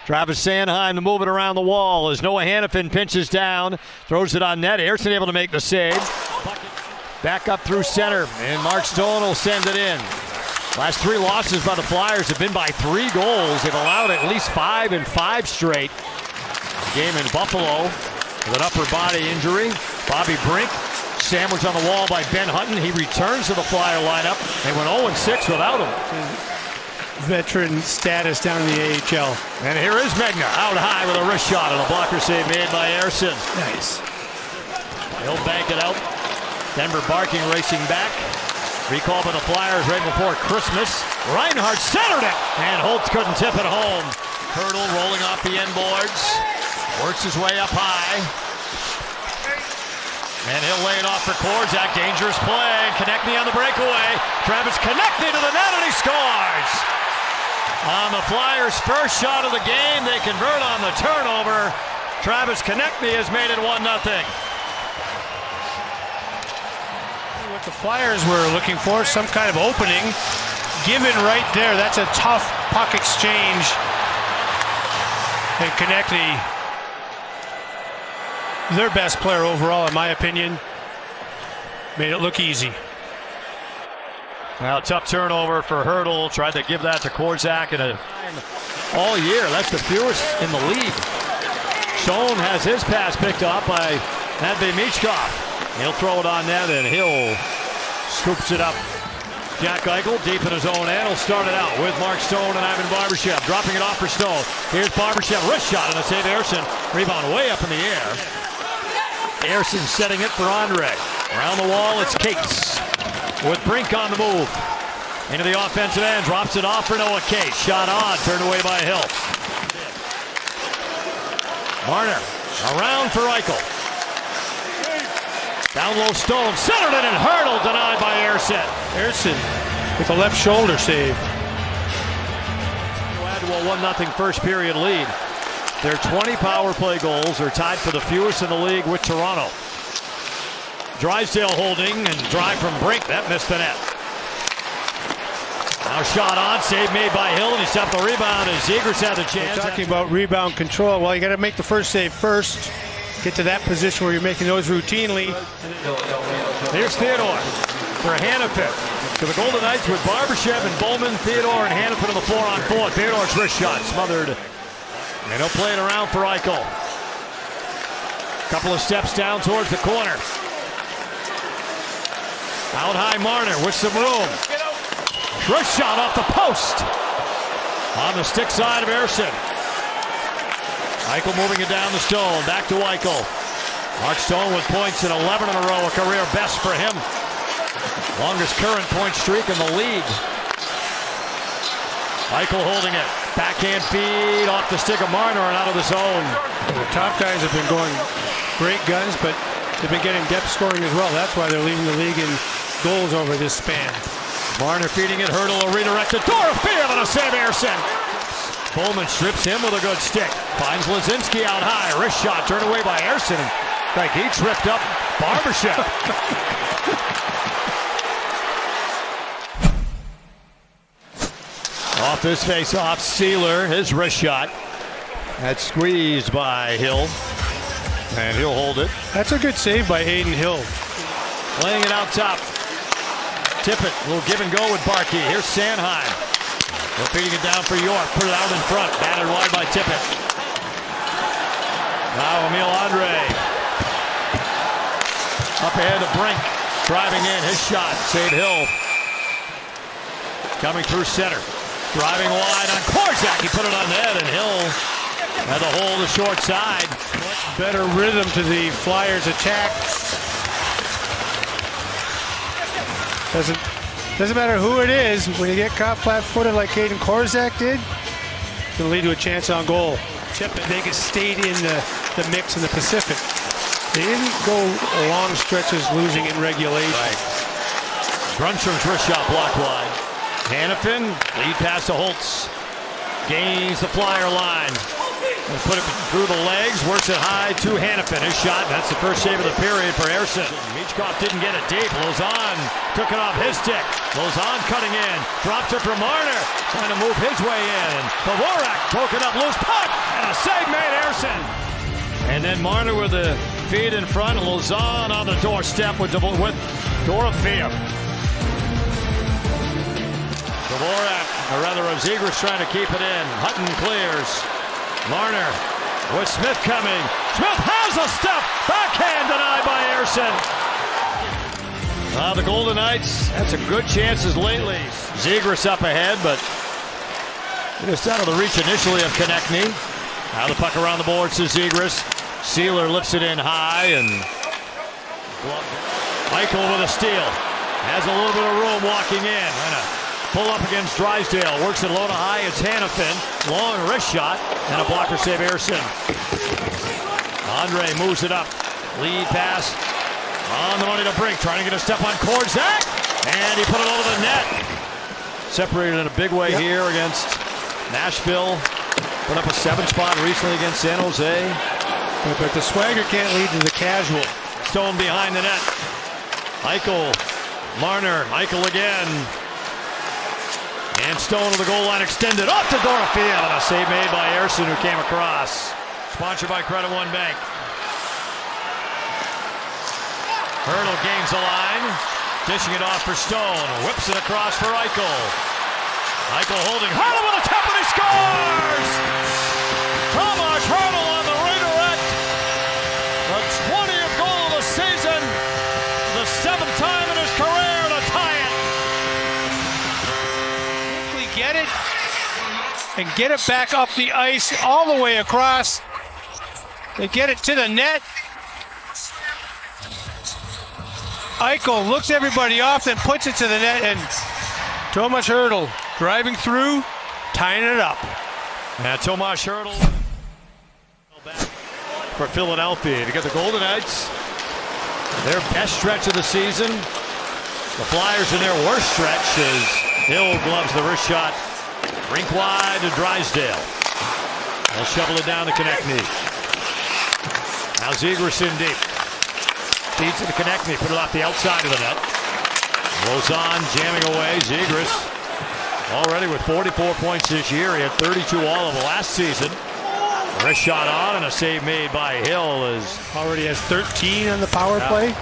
Travis Sanheim to move it around the wall as Noah Hanifin pinches down, throws it on net. Airson able to make the save. Back up through center, and Mark Stone will send it in. Last 3 losses by the Flyers have been by 3 goals. They've allowed at least 5 in 5 straight. Game in Buffalo with an upper body injury. Bobby Brink sandwiched on the wall by Ben Hutton. He returns to the Flyer lineup. They went 0-6 without him. Veteran status down in the AHL. And here is Megna out high with a wrist shot and a blocker save made by Airson. Nice. He'll bank it out. Denver Barking racing back. Recall by the Flyers right before Christmas. Reinhart centered it, and Holtz couldn't tip it home. Hurdle rolling off the end boards. Works his way up high. And he'll lay it off for Korczak. Dangerous play. Konechny on the breakaway. Travis Konechny to the net, and he scores. On the Flyers' first shot of the game, they convert on the turnover. Travis Konechny has made it 1-0. What the Flyers were looking for, some kind of opening. Given right there, that's a tough puck exchange. And Konechny, their best player overall, in my opinion, made it look easy. Now, tough turnover for Hurdle. Tried to give that to Korczak all year. That's the fewest in the league. Schoen has his pass picked off by Matvei Michkov. He'll throw it on net, and Hill scoops it up. Jack Eichel deep in his own end. He'll start it out with Mark Stone and Ivan Barbashev. Dropping it off for Stone. Here's Barbashev. Wrist shot and a save. Airson. Rebound way up in the air. Airson setting it for Andre. Around the wall, it's Cates. With Brink on the move. Into the offensive end. Drops it off for Noah Cates. Shot on. Turned away by Hill. Marner. Around for Eichel. Down low Stone. Centered it and Hurdle. Denied by Airson. Airson with a left shoulder save. Add to a 1-0 first period lead. Their 20 power play goals are tied for the fewest in the league with Toronto. Drysdale holding and drive from Brink. That missed the net. Now shot on, save made by Hill, and he stopped the rebound as Zegras had the chance. We're talking about rebound control. Well, you got to make the first save first. Get to that position where you're making those routinely. Here's Theodore for Hanifin. To the Golden Knights with Barbashev and Bowman, Theodore and Hanifin on the 4-on-4. Theodore's wrist shot smothered. And he'll play it around for Eichel. Couple of steps down towards the corner. Out high Marner with some room. Wrist shot off the post. On the stick side of Airson. Eichel moving it down to Stone. Back to Eichel. Mark Stone with points in 11 in a row. A career best for him. Longest current point streak in the league. Eichel holding it. Backhand feed off the stick of Marner and out of the zone. The top guys have been going great guns, but they've been getting depth scoring as well. That's why they're leading the league in goals over this span. Marner feeding it. Hurdle will redirect it. Dorofield and a save. Airson. Bowman strips him with a good stick. Finds Lazinski out high. Wrist shot turned away by Airson. Like he tripped up Barbashev. Off this face-off, Sealer, his wrist shot. That's squeezed by Hill. And he'll hold it. That's a good save by Adin Hill. Laying it out top. Tippett, a little give and go with Barkey. Here's Sanheim. They're feeding it down for York. Put it out in front. Battered wide by Tippett. Now Emil Andre. Up ahead to Brink. Driving in. His shot. Save Hill. Coming through center. Driving wide on Korczak. He put it on net, and Hill had the hole the short side. Better rhythm to the Flyers' attack. Doesn't matter who it is, when you get caught flat-footed like Kaiden Korczak did, it's going to lead to a chance on goal. Vegas stayed in the mix in the Pacific. They didn't go long stretches losing in regulation. Right. Brunstrom's wrist shot blocked wide. Hanifin, lead pass to Holtz. Gains the Flyer line. Put it through the legs, works it high to Hanifin. His shot, that's the first save of the period for Ersson. Michkov didn't get it deep. Lauzon took it off his stick. Lauzon cutting in, drops it for Marner, trying to move his way in. Dvorak poking up loose puck, and a save made Ersson. And then Marner with the feed in front, Lauzon on the doorstep with Dorofeev. Dvorak, or rather Zegras trying to keep it in. Hutton clears. Marner with Smith coming. Smith has a step. Backhand denied by Ersson. The Golden Knights had some good chances lately. Zegras up ahead, but just out of the reach initially of Konechny. Now the puck around the boards to Zegras. Sealer lifts it in high, and Eichel with a steal. Has a little bit of room walking in. Pull up against Drysdale, works it low to high, it's Hanifin, long wrist shot, and a blocker save Ersson. Andre moves it up, lead pass, on the money to Brink, trying to get a step on Korczak, and he put it over the net. Separated in a big way here against Nashville, put up a 7 spot recently against San Jose. But the swagger can't lead to the casual. Stone behind the net. Eichel, Marner, Eichel again. And Stone to the goal line extended off to Dorofeev, and a save made by Ersson, who came across. Sponsored by Credit One Bank. Hertl gains the line, dishing it off for Stone, whips it across for Eichel. Eichel holding, Hertl with a tap and he scores! Tomas Hertl on the redirect, the 20th goal of the season, the 7th time in his career to tie it. Get it and get it back up the ice all the way across. They get it to the net. Eichel looks everybody off, then puts it to the net, and Tomas Hertl driving through, tying it up. And Tomas Hertl for Philadelphia to get the Golden Knights their best stretch of the season. The Flyers in their worst stretch as Hill gloves the wrist shot. Rink wide to Drysdale. They'll shovel it down to Konechny. Now Zegras in deep. Feeds it to Konechny. Put it off the outside of the net. Lauzon jamming away. Zegras already with 44 points this year. He had 32 all of last season. Wrist shot on and a save made by Hill as already has 13 on the power play.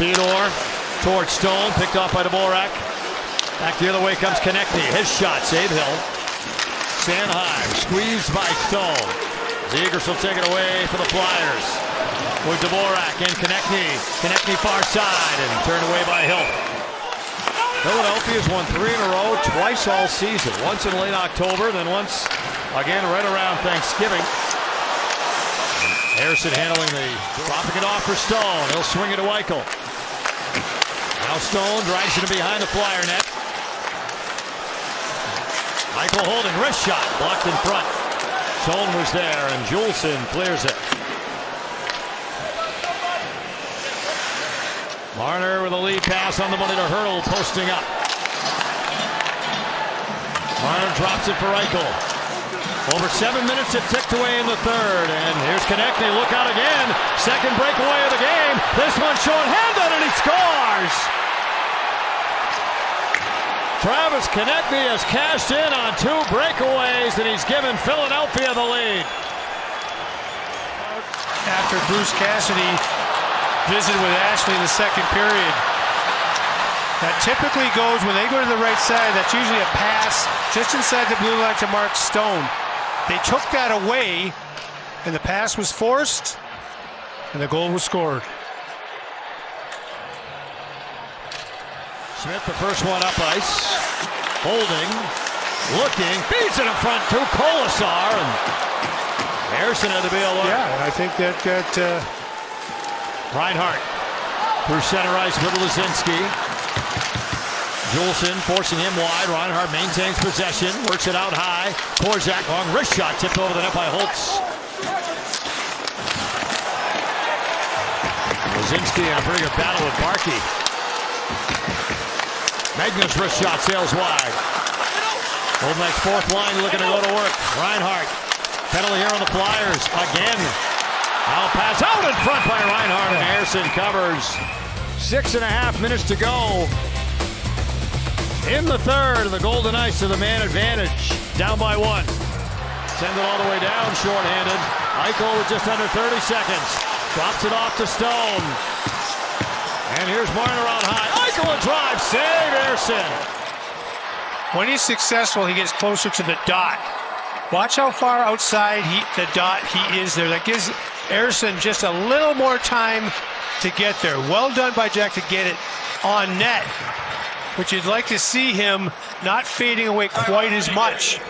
Theodore towards Stone, picked off by Dvorak. Back the other way comes Konechny. His shot, save Hill. Sanheim squeezed by Stone. Zegras will take it away for the Flyers. With Dvorak and Konechny. Konechny far side and turned away by Hill. Philadelphia's won 3 in a row, twice all season. Once in late October, then once again right around Thanksgiving. Ersson handling dropping it off for Stone. He'll swing it to Eichel. Now Stone drives it behind the Flyer net. Eichel holding, wrist shot, blocked in front. Stone was there, and Juleson clears it. Marner with a lead pass on the money to Hertl, posting up. Marner drops it for Eichel. Over 7 minutes it ticked away in the third, and here's Konechny, look out again. Second breakaway of the game. This one short-handed, and he scores! Travis Konechny has cashed in on 2 breakaways, and he's given Philadelphia the lead. After Bruce Cassidy visited with Ashley in the second period, that typically goes, when they go to the right side, that's usually a pass just inside the blue line to Mark Stone. They took that away, and the pass was forced, and the goal was scored. Smith, the first one up ice. Holding, looking, feeds it in front to Kolesar, and Ersson had to be alert. Yeah, I think that got Reinhart through center ice with Lazinski. Juleson forcing him wide. Reinhart maintains possession, works it out high. Korczak, long wrist shot, tipped over the net by Holtz. Lazinski in a pretty good battle with Barkey. Magnus wrist shot sails wide. Golden Knights fourth line looking to go to work. Reinhart. Penalty here on the Flyers. Again. Now pass out in front by Reinhart, and Ersson covers. 6.5 minutes to go in the third. The Golden Knights to the man advantage. Down by 1. Send it all the way down, shorthanded. Eichel with just under 30 seconds. Drops it off to Stone. And here's Marner on high. Eichel a drive. Save Ersson. When he's successful, he gets closer to the dot. Watch how far outside the dot he is there. That gives Ersson just a little more time to get there. Well done by Jack to get it on net, but you'd like to see him not fading away quite as much.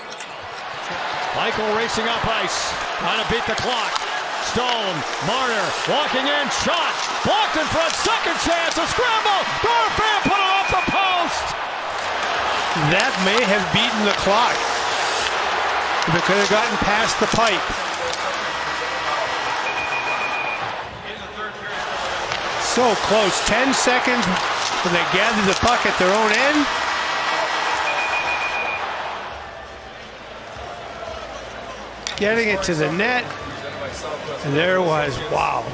Eichel racing up ice, trying to beat the clock. Stone, Marner, walking in, shot, blocked in front, second chance, a scramble, Dorfman put it off the post! That may have beaten the clock. If it could have gotten past the pipe. So close, 10 seconds when they gather the puck at their own end. Getting it to the net, and there it was, wow.